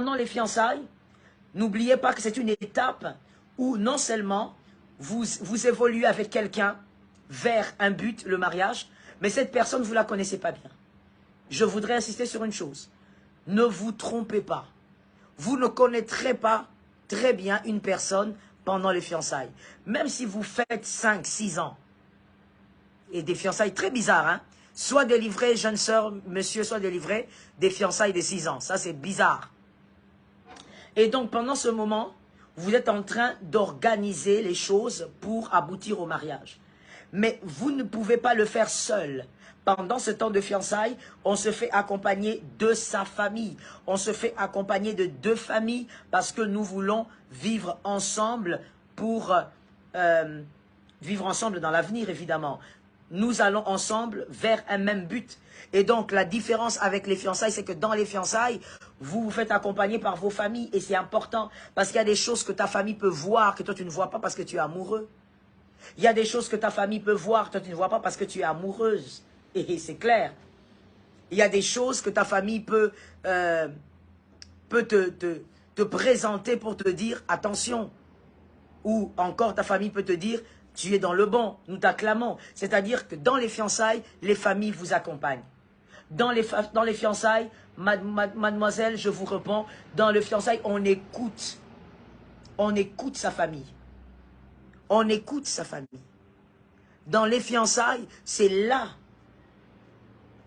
pendant les fiançailles, n'oubliez pas que c'est une étape où non seulement vous évoluez avec quelqu'un vers un but, le mariage, mais cette personne, vous ne la connaissez pas bien. Je voudrais insister sur une chose. Ne vous trompez pas. Vous ne connaîtrez pas très bien une personne pendant les fiançailles. Même si vous faites 5, 6 ans, et des fiançailles très bizarres, hein. Soit délivré, jeune sœur, monsieur, soit délivré, des fiançailles de 6 ans. Ça, c'est bizarre. Et donc, pendant ce moment, vous êtes en train d'organiser les choses pour aboutir au mariage. Mais vous ne pouvez pas le faire seul. Pendant ce temps de fiançailles, on se fait accompagner de sa famille. On se fait accompagner de 2 familles parce que nous voulons vivre ensemble pour vivre ensemble dans l'avenir, évidemment. Nous allons ensemble vers un même but. Et donc, la différence avec les fiançailles, c'est que dans les fiançailles, vous vous faites accompagner par vos familles. Et c'est important parce qu'il y a des choses que ta famille peut voir que toi, tu ne vois pas parce que tu es amoureux. Il y a des choses que ta famille peut voir, toi, tu ne vois pas parce que tu es amoureuse. Et c'est clair. Il y a des choses que ta famille peut te présenter pour te dire, attention. Ou encore, ta famille peut te dire, tu es dans le bon, nous t'acclamons. C'est-à-dire que dans les fiançailles, les familles vous accompagnent. Dans les fiançailles, mademoiselle, je vous réponds, dans les fiançailles, on écoute. On écoute sa famille. On écoute sa famille. Dans les fiançailles, c'est là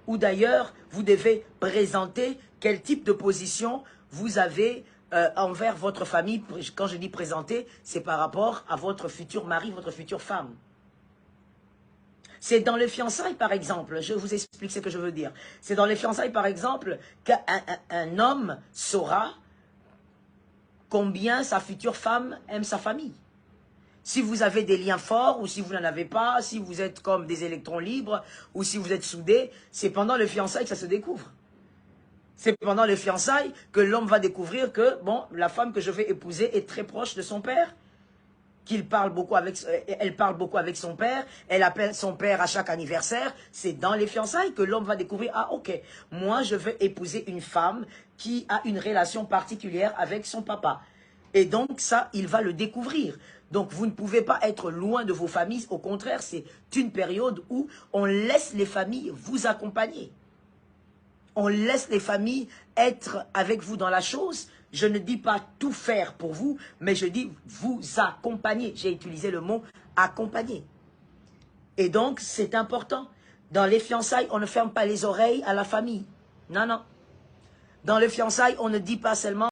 où d'ailleurs, vous devez présenter quel type de position vous avez envers votre famille. Quand je dis présenter, c'est par rapport à votre futur mari, votre future femme. C'est dans les fiançailles, par exemple, je vous explique ce que je veux dire. C'est dans les fiançailles, par exemple, qu'un homme saura combien sa future femme aime sa famille. Si vous avez des liens forts ou si vous n'en avez pas, si vous êtes comme des électrons libres ou si vous êtes soudés, c'est pendant les fiançailles que ça se découvre. C'est pendant les fiançailles que l'homme va découvrir que, bon, la femme que je vais épouser est très proche de son père, elle parle beaucoup avec son père, elle appelle son père à chaque anniversaire. C'est dans les fiançailles que l'homme va découvrir, ah ok, moi je veux épouser une femme qui a une relation particulière avec son papa. Et donc ça, il va le découvrir. Donc vous ne pouvez pas être loin de vos familles, au contraire, c'est une période où on laisse les familles vous accompagner. On laisse les familles être avec vous dans la chose. Je ne dis pas tout faire pour vous, mais je dis vous accompagner. J'ai utilisé le mot accompagner. Et donc, c'est important. Dans les fiançailles, on ne ferme pas les oreilles à la famille. Non, non. Dans les fiançailles, on ne dit pas seulement